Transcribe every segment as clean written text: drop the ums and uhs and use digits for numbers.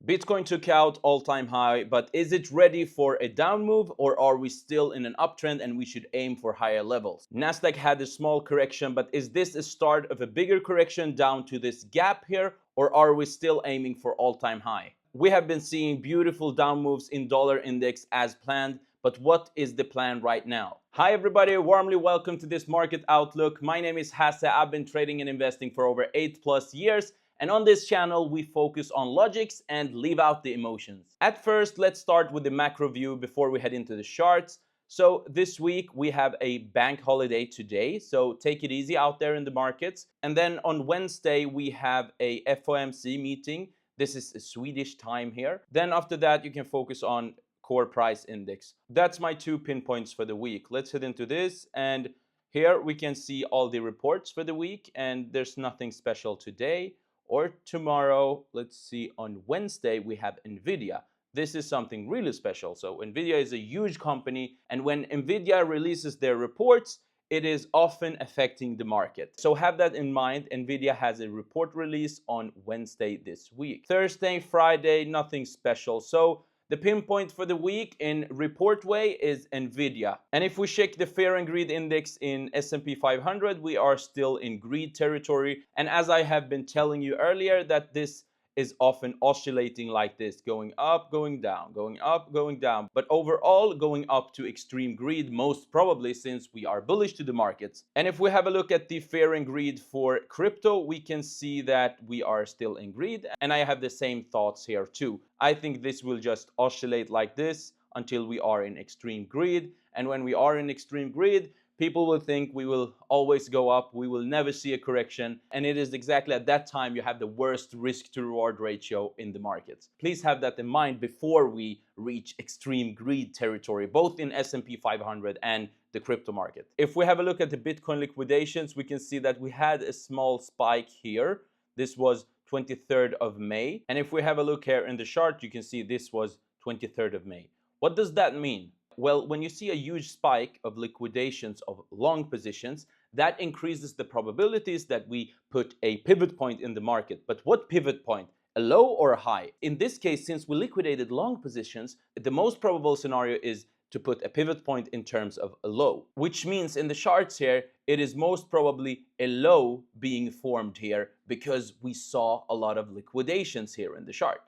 Bitcoin took out all-time high, but is it ready for a down move, or are we still in an uptrend and we should aim for higher levels? Nasdaq had a small correction, but is this a start of a bigger correction down to this gap here, or are we still aiming for all-time high? We have been seeing beautiful down moves in dollar index as planned, but what is the plan right now? Hi everybody, warmly welcome to this market outlook. My name is Hasse. I've been trading and investing for over 8+ years. And on this channel, we focus on logics and leave out the emotions. At first, let's start with the macro view before we head into the charts. So this week, we have a bank holiday today, so take it easy out there in the markets. And then on Wednesday, we have a FOMC meeting. This is a Swedish time here. Then after that, you can focus on core price index. That's my 2 pinpoints for the week. Let's head into this, and here we can see all the reports for the week, and there's nothing special today. Or tomorrow, let's see, on Wednesday, we have NVIDIA. This is something really special. So NVIDIA is a huge company, and when NVIDIA releases their reports, it is often affecting the market. So have that in mind. NVIDIA has a report release on Wednesday this week. Thursday, Friday, nothing special. So the pinpoint for the week in report way is NVIDIA. And if we check the fear and greed index in S&P 500, we are still in greed territory. And as I have been telling you earlier, that this is often oscillating like this, going up, going down, going up, going down, but overall going up to extreme greed, most probably, since we are bullish to the markets. And if we have a look at the fear and greed for crypto, we can see that we are still in greed, and I have the same thoughts here too. I think this will just oscillate like this until we are in extreme greed, and when we are in extreme greed, people will think we will always go up, we will never see a correction, and it is exactly at that time you have the worst risk to reward ratio in the markets. Please have that in mind before we reach extreme greed territory, both in S&P 500 and the crypto market. If we have a look at the Bitcoin liquidations, we can see that we had a small spike here. This was 23rd of May. And if we have a look here in the chart, you can see this was 23rd of May. What does that mean? Well, when you see a huge spike of liquidations of long positions, that increases the probabilities that we put a pivot point in the market. But what pivot point? A low or a high? In this case, since we liquidated long positions, the most probable scenario is to put a pivot point in terms of a low, which means in the charts here, it is most probably a low being formed here because we saw a lot of liquidations here in the chart.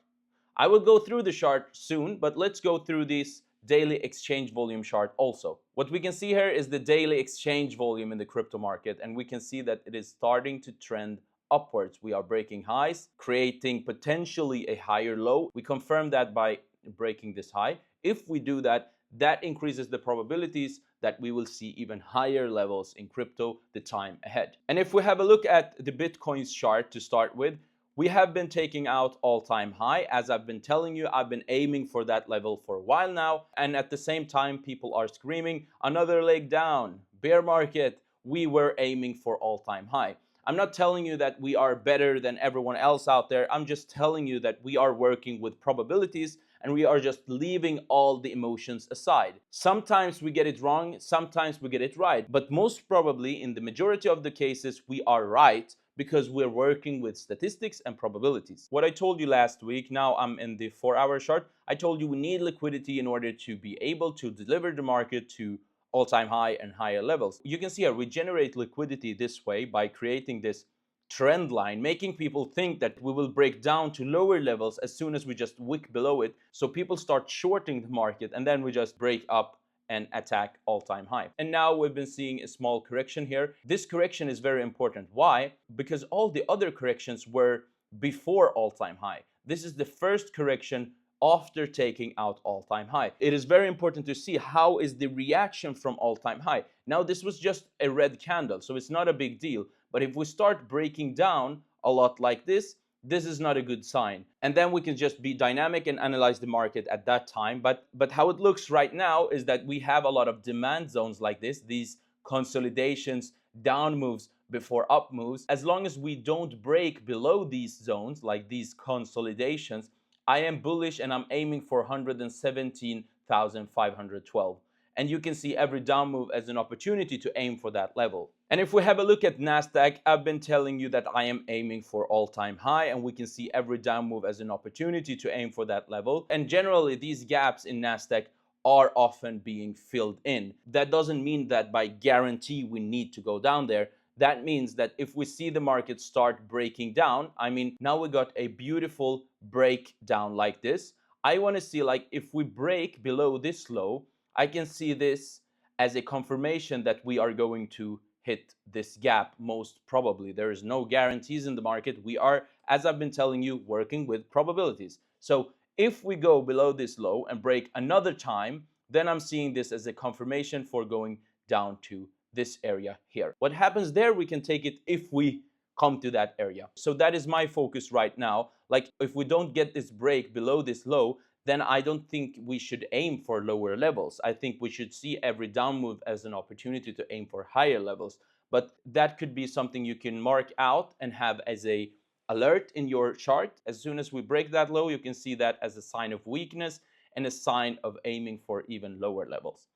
I will go through the chart soon, but let's go through this daily exchange volume chart also. What we can see here is the daily exchange volume in the crypto market, and we can see that it is starting to trend upwards. We are breaking highs, creating potentially a higher low. We confirm that by breaking this high. If we do that, that increases the probabilities that we will see even higher levels in crypto the time ahead. And if we have a look at the Bitcoin's chart to start with, we have been taking out all-time high. As I've been telling you, I've been aiming for that level for a while now. And at the same time, people are screaming, another leg down, bear market. We were aiming for all-time high. I'm not telling you that we are better than everyone else out there. I'm just telling you that we are working with probabilities and we are just leaving all the emotions aside. Sometimes we get it wrong, sometimes we get it right. But most probably, in the majority of the cases, we are right, because we're working with statistics and probabilities. What I told you last week, now I'm in the 4-hour chart, I told you we need liquidity in order to be able to deliver the market to all-time high and higher levels. You can see here, we generate liquidity this way by creating this trend line, making people think that we will break down to lower levels as soon as we just wick below it. So people start shorting the market, and then we just break up and attack all-time high. And now we've been seeing a small correction here. This correction is very important. Why? Because all the other corrections were before all-time high. This is the first correction after taking out all-time high. It is very important to see how is the reaction from all-time high. Now this was just a red candle, so it's not a big deal. But if we start breaking down a lot like this is not a good sign. And then we can just be dynamic and analyze the market at that time. But how it looks right now is that we have a lot of demand zones like this, these consolidations, down moves before up moves. As long as we don't break below these zones, like these consolidations, I am bullish and I'm aiming for 117,512. And you can see every down move as an opportunity to aim for that level. And if we have a look at Nasdaq, I've been telling you that I am aiming for all-time high, and we can see every down move as an opportunity to aim for that level. And generally, these gaps in Nasdaq are often being filled in. That doesn't mean that by guarantee we need to go down there. That means that if we see the market start breaking down, I mean, now we got a beautiful breakdown like this. I want to see, like, if we break below this low, I can see this as a confirmation that we are going to hit this gap most probably. There is no guarantees in the market. We are, as I've been telling you, working with probabilities. So if we go below this low and break another time, then I'm seeing this as a confirmation for going down to this area here. What happens there, we can take it if we come to that area. So that is my focus right now. Like, if we don't get this break below this low, then I don't think we should aim for lower levels. I think we should see every down move as an opportunity to aim for higher levels. But that could be something you can mark out and have as a alert in your chart. As soon as we break that low, you can see that as a sign of weakness and a sign of aiming for even lower levels.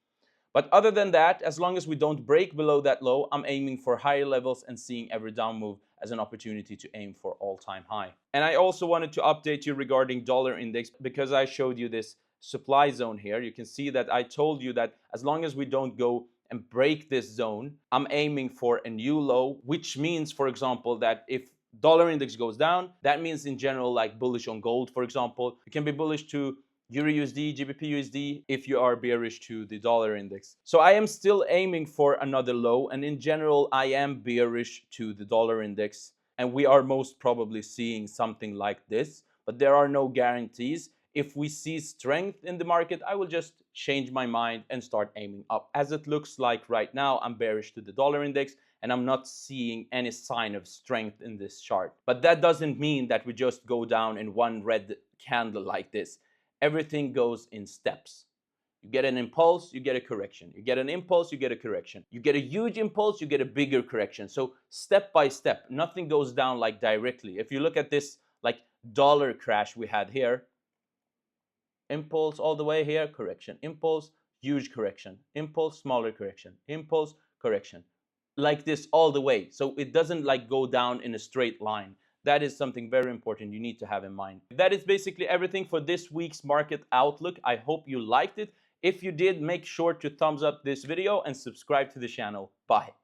But other than that, as long as we don't break below that low, I'm aiming for higher levels and seeing every down move as an opportunity to aim for all-time high. And I also wanted to update you regarding dollar index because I showed you this supply zone here. You can see that I told you that as long as we don't go and break this zone, I'm aiming for a new low, which means, for example, that if dollar index goes down, that means in general, like bullish on gold, for example. You can be bullish to Euro USD, GBP USD, if you are bearish to the dollar index. So I am still aiming for another low, and in general, I am bearish to the dollar index, and we are most probably seeing something like this, but there are no guarantees. If we see strength in the market, I will just change my mind and start aiming up. As it looks like right now, I'm bearish to the dollar index, and I'm not seeing any sign of strength in this chart. But that doesn't mean that we just go down in one red candle like this. Everything goes in steps. You get an impulse, you get a correction. You get an impulse, you get a correction. You get a huge impulse, you get a bigger correction. So step by step, nothing goes down like directly. If you look at this like dollar crash we had here, impulse all the way here, correction, impulse, huge correction, impulse, smaller correction, impulse, correction, like this all the way. So it doesn't like go down in a straight line. That is something very important you need to have in mind. That is basically everything for this week's market outlook. I hope you liked it. If you did, make sure to thumbs up this video and subscribe to the channel. Bye.